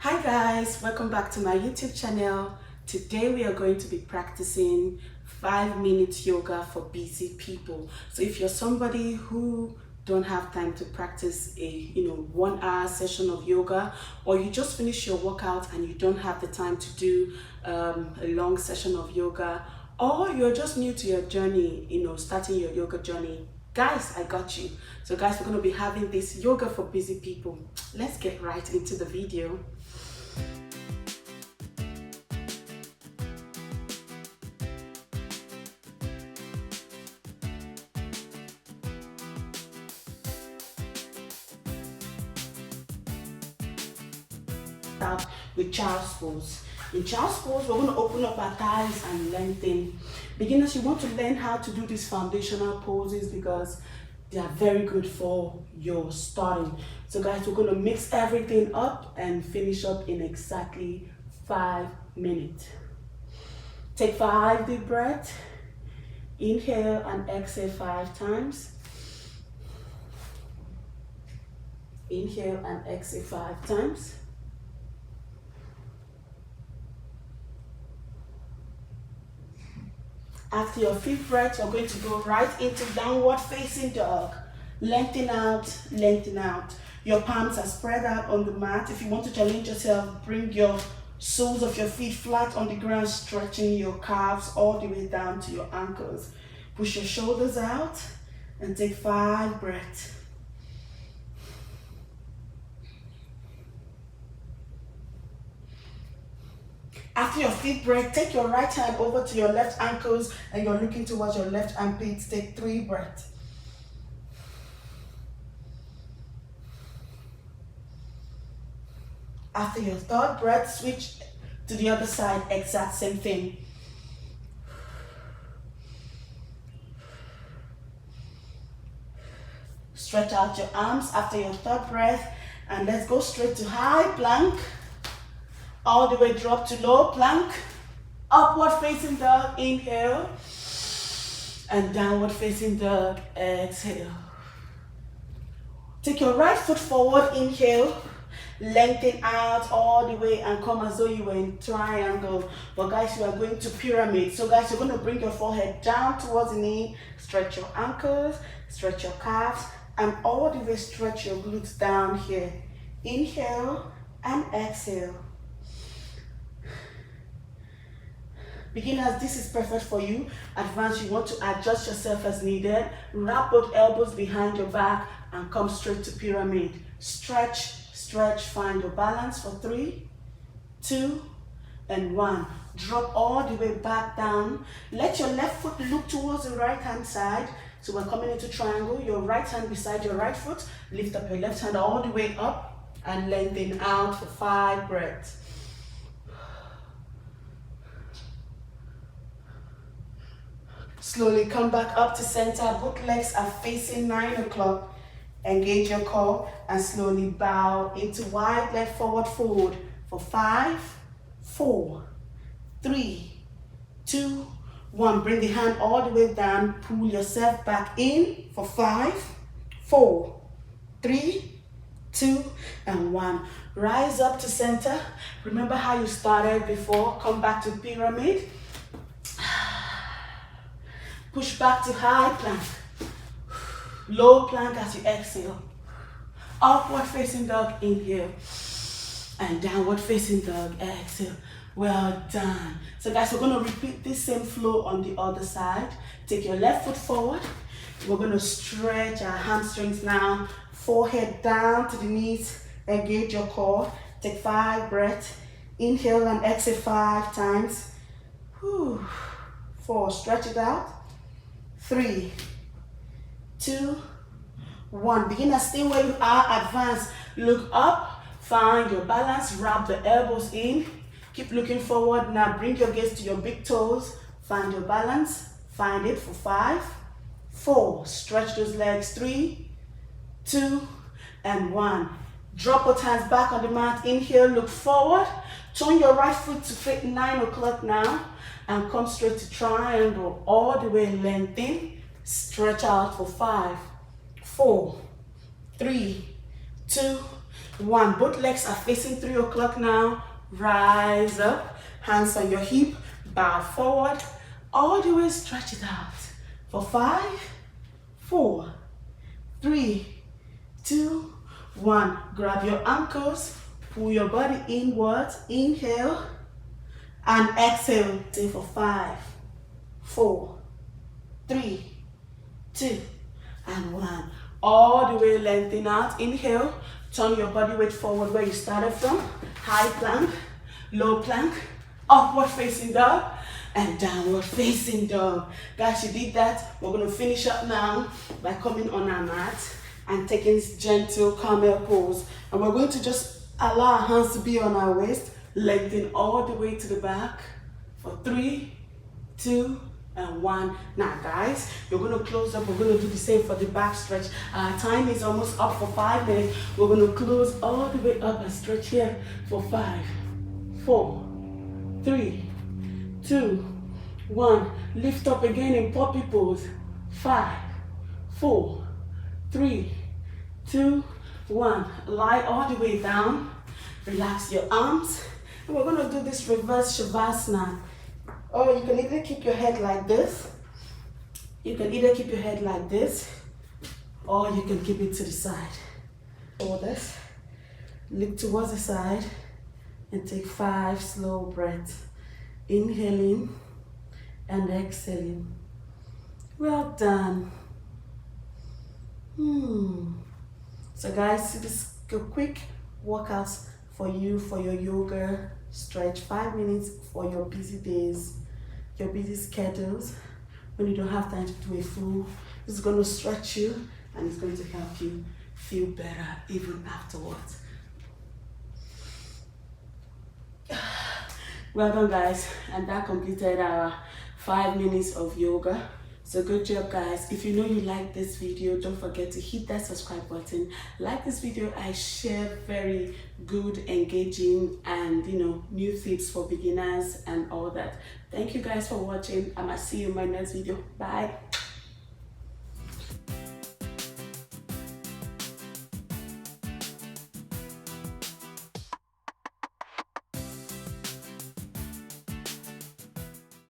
Hi guys, welcome back to my YouTube channel. Today we are going to be practicing 5-minute yoga for busy people. So if you're somebody who don't have time to practice a 1 hour session of yoga, or you just finish your workout and you don't have the time to do a long session of yoga, or you're just new to your journey, starting your yoga journey, guys, I got you. So guys, we're going to be having this yoga for busy people. Let's get right into the video. Out with child's pose. In child's pose, we're going to open up our thighs and lengthen. Beginners, you want to learn how to do these foundational poses because they are very good for your starting. So guys, we're going to mix everything up and finish up in exactly 5 minutes. Take 5 deep breaths. Inhale and exhale 5 times. Inhale and exhale 5 times. After your 5th breath, you're going to go right into downward facing dog. Lengthen out, lengthen out. Your palms are spread out on the mat. If you want to challenge yourself, bring your soles of your feet flat on the ground, stretching your calves all the way down to your ankles. Push your shoulders out and take 5 breaths. After your 5th breath, take your right hand over to your left ankles and you're looking towards your left armpits. Take 3 breaths. After your 3rd breath, switch to the other side, exact same thing. Stretch out your arms after your 3rd breath and let's go straight to high plank. All the way drop to low plank, upward facing dog, inhale, and downward facing dog, exhale. Take your right foot forward, inhale, lengthen out all the way and come as though you were in triangle. But guys, you are going to pyramid. So guys, you're going to bring your forehead down towards the knee, stretch your ankles, stretch your calves, and all the way stretch your glutes down here. Inhale and exhale. Beginners, this is perfect for you. Advanced, you want to adjust yourself as needed. Wrap both elbows behind your back and come straight to pyramid. Stretch, stretch, find your balance for 3, 2, and 1. Drop all the way back down. Let your left foot look towards the right hand side. So we're coming into triangle. Your right hand beside your right foot. Lift up your left hand all the way up and lengthen out for 5 breaths. Slowly come back up to center. Both legs are facing 9 o'clock. Engage your core and slowly bow into wide leg forward fold for 5, 4, 3, 2, 1. Bring the hand all the way down. Pull yourself back in for 5, 4, 3, 2, and 1. Rise up to center. Remember how you started before. Come back to pyramid. Push back to high plank. Low plank as you exhale. Upward facing dog, inhale. And downward facing dog, exhale. Well done. So guys, we're going to repeat this same flow on the other side. Take your left foot forward. We're going to stretch our hamstrings now. Forehead down to the knees. Engage your core. Take 5 breaths. Inhale and exhale 5 times. 4, stretch it out. 3, 2, 1. Beginners, stay where you are. Advance. Look up. Find your balance. Wrap the elbows in. Keep looking forward. Now bring your gaze to your big toes. Find your balance. Find it for 5, 4. Stretch those legs. 3, 2, and 1. Drop both hands back on the mat. Inhale. Look forward. Turn your right foot to face 9 o'clock now. And come straight to triangle, all the way lengthen, stretch out for 5, 4, 3, 2, 1. Both legs are facing 3 o'clock now. Rise up, hands on your hip, bow forward, all the way stretch it out. For 5, 4, 3, 2, 1. Grab your ankles, pull your body inwards, inhale, and exhale. Say for 5, 4, 3, 2, and 1. All the way lengthen out. Inhale, turn your body weight forward where you started from. High plank, low plank, upward facing dog, and downward facing dog. Guys, you did that. We're going to finish up now by coming on our mat and taking gentle camel pose. And we're going to just allow our hands to be on our waist, lengthen all the way to the back for 3, 2, and 1. Now guys, you're going to close up. We're going to do the same for the back stretch. Our time is almost up for 5 minutes. We're going to close all the way up and stretch here for 5, 4, 3, 2, 1. Lift up again in puppy pose. 5, 4, 3, 2, 1. Lie all the way down. Relax your arms. And we're going to do this reverse shavasana. Or you can either keep your head like this. You can either keep your head like this, or you can keep it to the side. Shoulders. Look towards the side and take 5 slow breaths. Inhaling and exhaling. Well done. So guys, this is a quick workout for you for your yoga stretch. 5 minutes for your busy days, your busy schedules, when you don't have time to do a full. This is going to stretch you and it's going to help you feel better even afterwards. Well done guys, and that completed our 5 minutes of yoga. So good job guys. If you know you like this video, don't forget to hit that subscribe button. Like this video, I share very good, engaging, and new tips for beginners and all that. Thank you guys for watching. I might see you in my next video. Bye.